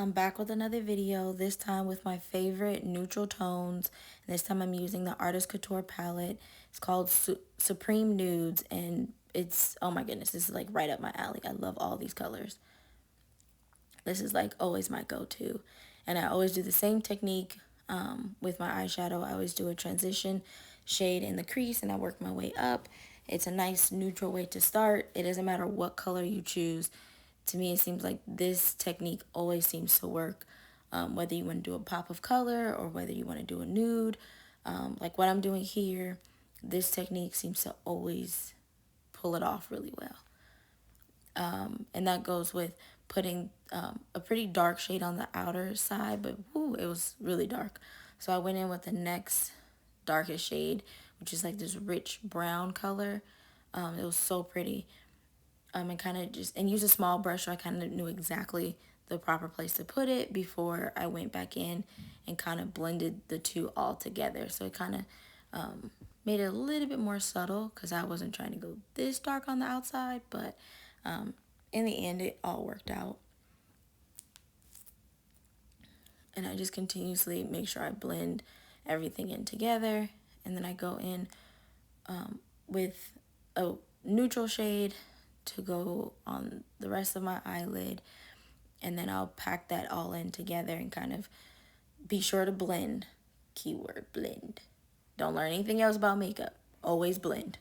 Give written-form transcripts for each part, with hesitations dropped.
I'm back with another video, this time with my favorite neutral tones. And this time I'm using the Artist Couture palette. It's called Supreme Nudes, and it's, oh my goodness, this is like right up my alley. I love all these colors. This is like always my go-to. And I always do the same technique with my eyeshadow. I always do a transition shade in the crease and I work my way up. It's a nice neutral way to start. It doesn't matter what color you choose. To me, it seems like this technique always seems to work, whether you want to do a pop of color or whether you want to do a nude. Like what I'm doing here, this technique seems to always pull it off really well. And that goes with putting a pretty dark shade on the outer side, but whoo, it was really dark. So I went in with the next darkest shade, which is like this rich brown color. It was so pretty. And kind of just, and use a small brush so I kind of knew exactly the proper place to put it before I went back in and kind of blended the two all together. So it kind of made it a little bit more subtle because I wasn't trying to go this dark on the outside, but in the end it all worked out. And I just continuously make sure I blend everything in together, and then I go in with a neutral shade to go on the rest of my eyelid, and then I'll pack that all in together and kind of be sure to blend. Keyword blend. Don't learn anything else about makeup. Always blend.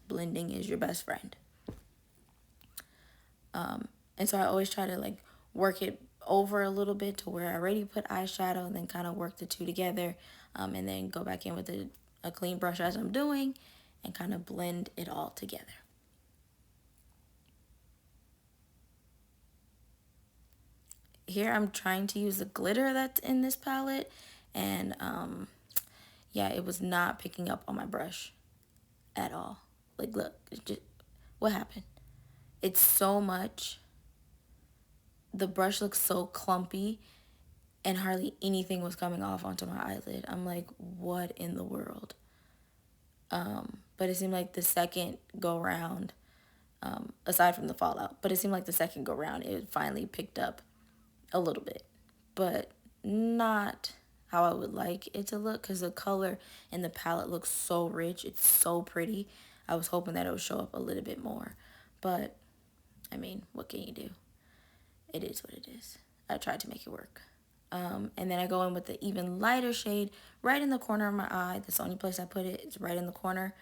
Blending is your best friend. And so I always try to like work it over a little bit to where I already put eyeshadow, and then kind of work the two together, and then go back in with a clean brush as I'm doing and kind of blend it all together. Here I'm trying to use the glitter that's in this palette, and yeah, it was not picking up on my brush at all. Like, look, just, what happened? It's so much. The brush looks so clumpy and hardly anything was coming off onto my eyelid. I'm like, what in the world? But it seemed like the second go round, aside from the fallout, but it seemed like the second go round it finally picked up a little bit, but not how I would like it to look, because the color in the palette looks so rich. It's so pretty. I was hoping that it would show up a little bit more, but I mean, what can you do? It is what it is. I tried to make it work. And then I go in with the even lighter shade right in the corner of my eye. That's the only place I put it. It's right in the corner.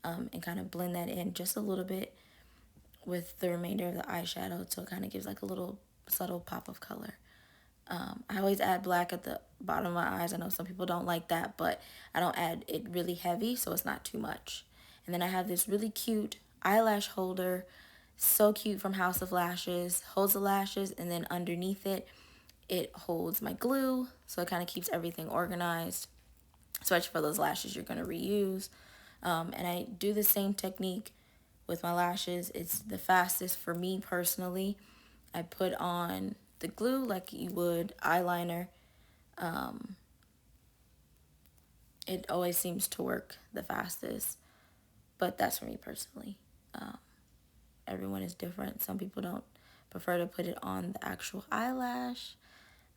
And kind of blend that in just a little bit with the remainder of the eyeshadow, so it kind of gives like a little subtle pop of color. I always add black at the bottom of my eyes. I know some people don't like that, but I don't add it really heavy, so it's not too much. And then I have this really cute eyelash holder, so cute, from House of Lashes. Holds the lashes, and then underneath it, it holds my glue, so it kind of keeps everything organized, especially for those lashes you're going to reuse. And I do the same technique with my lashes. It's the fastest for me personally. I put on the glue like you would eyeliner. It always seems to work the fastest, but that's for me personally. Everyone is different. Some people don't prefer to put it on the actual eyelash.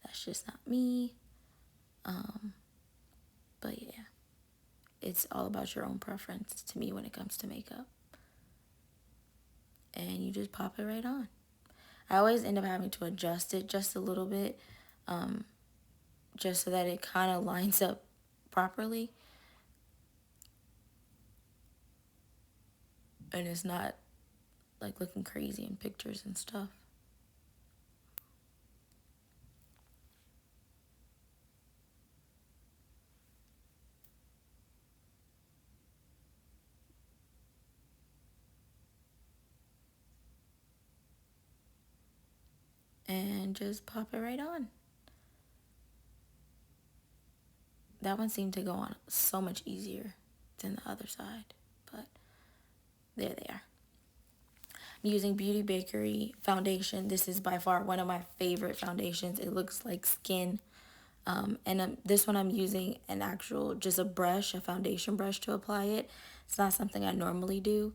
That's just not me. But yeah, it's all about your own preference to me when it comes to makeup. And you just pop it right on. I always end up having to adjust it just a little bit, just so that it kind of lines up properly. And it's not like looking crazy in pictures and stuff. And just pop it right on. That one seemed to go on so much easier than the other side, but there they are. I'm using Beauty Bakerie foundation. This is by far one of my favorite foundations. It looks like skin. And this one I'm using an actual, just a brush, a foundation brush to apply it. It's not something I normally do,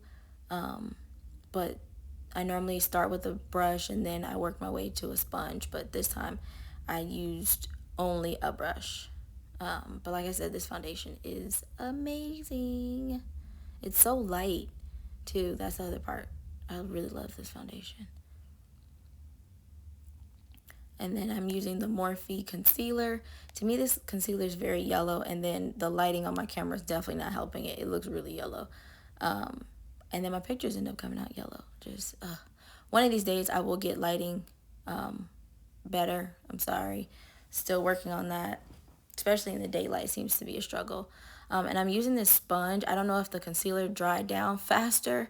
but I normally start with a brush and then I work my way to a sponge. But this time I used only a brush. But like I said, this foundation is amazing. It's so light, too. That's the other part. I really love this foundation. And then I'm using the Morphe concealer. To me, this concealer is very yellow, and then the lighting on my camera is definitely not helping it. It looks really yellow. And then my pictures end up coming out yellow. Just, one of these days I will get lighting better. I'm sorry. Still working on that. Especially in the daylight seems to be a struggle. And I'm using this sponge. I don't know if the concealer dried down faster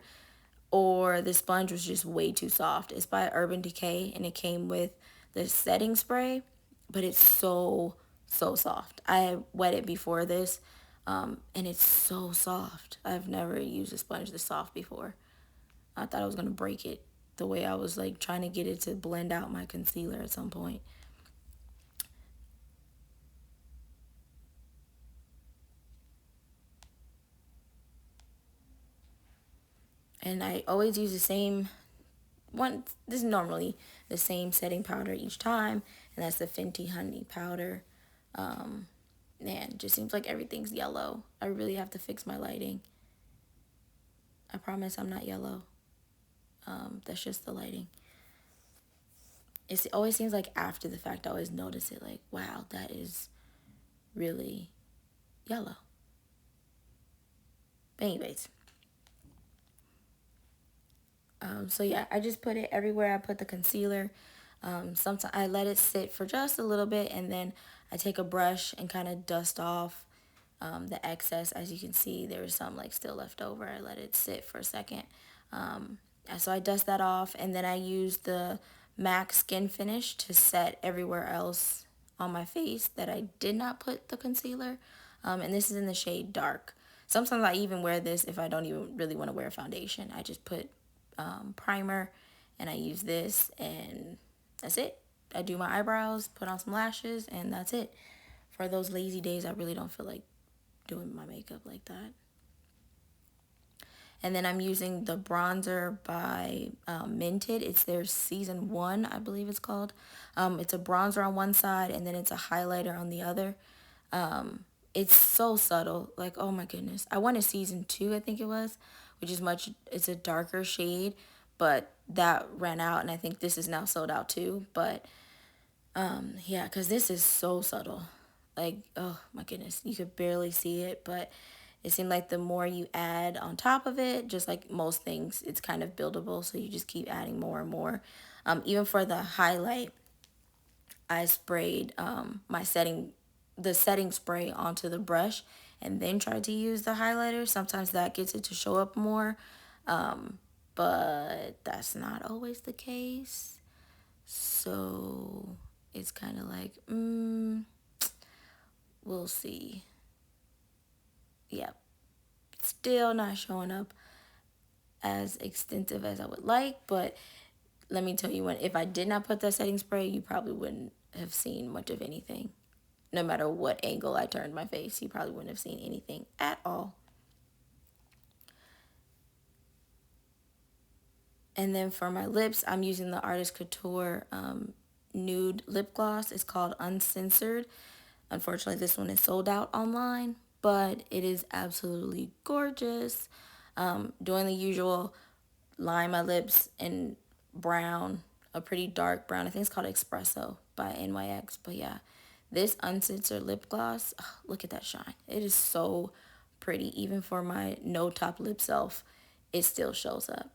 or the sponge was just way too soft. It's by Urban Decay, and it came with the setting spray, but it's so soft. I wet it before this, and it's so soft. I've never used a sponge this soft before. I thought I was gonna break it the way I was like trying to get it to blend out my concealer at some point. And I always use the same one. This is normally the same setting powder each time, and that's the Fenty Honey powder. Man, just seems like everything's yellow. I really have to fix my lighting. I promise I'm not yellow. That's just the lighting. It always seems like after the fact I always notice it, like, wow, that is really yellow. But anyways, so yeah, I just put it everywhere I put the concealer. Sometimes I let it sit for just a little bit, and then I take a brush and kind of dust off the excess. As you can see, there was some like still left over. I let it sit for a second. So I dust that off, and then I use the MAC Skin Finish to set everywhere else on my face that I did not put the concealer. And this is in the shade Dark. Sometimes I even wear this if I don't even really want to wear a foundation. I just put primer, and I use this, and that's it. I do my eyebrows, put on some lashes, and that's it. For those lazy days, I really don't feel like doing my makeup like that. And then I'm using the bronzer by Minted. It's their season 1, I believe it's called. It's a bronzer on one side, and then it's a highlighter on the other. It's so subtle, like, oh my goodness. I wanted season 2, I think it was, which is it's a darker shade, but that ran out, and I think this is now sold out too. But yeah, because this is so subtle, like, oh my goodness, you could barely see it. But it seemed like the more you add on top of it, just like most things, it's kind of buildable, so you just keep adding more and more. Even for the highlight, I sprayed the setting spray onto the brush, and then tried to use the highlighter. Sometimes that gets it to show up more, but that's not always the case. So it's kind of like, we'll see. Yeah, still not showing up as extensive as I would like, but let me tell you, if I did not put that setting spray, you probably wouldn't have seen much of anything. No matter what angle I turned my face, you probably wouldn't have seen anything at all. And then for my lips, I'm using the Artist Couture Nude lip gloss. It's called Uncensored. Unfortunately, this one is sold out online, but it is absolutely gorgeous. Doing the usual, line my lips in brown, a pretty dark brown. I think it's called Espresso by NYX. But yeah, this Uncensored lip gloss, oh, look at that shine. It is so pretty. Even for my no top lip self, it still shows up.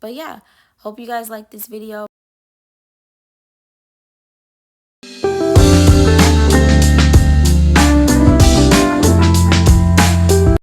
But yeah, hope you guys like this video.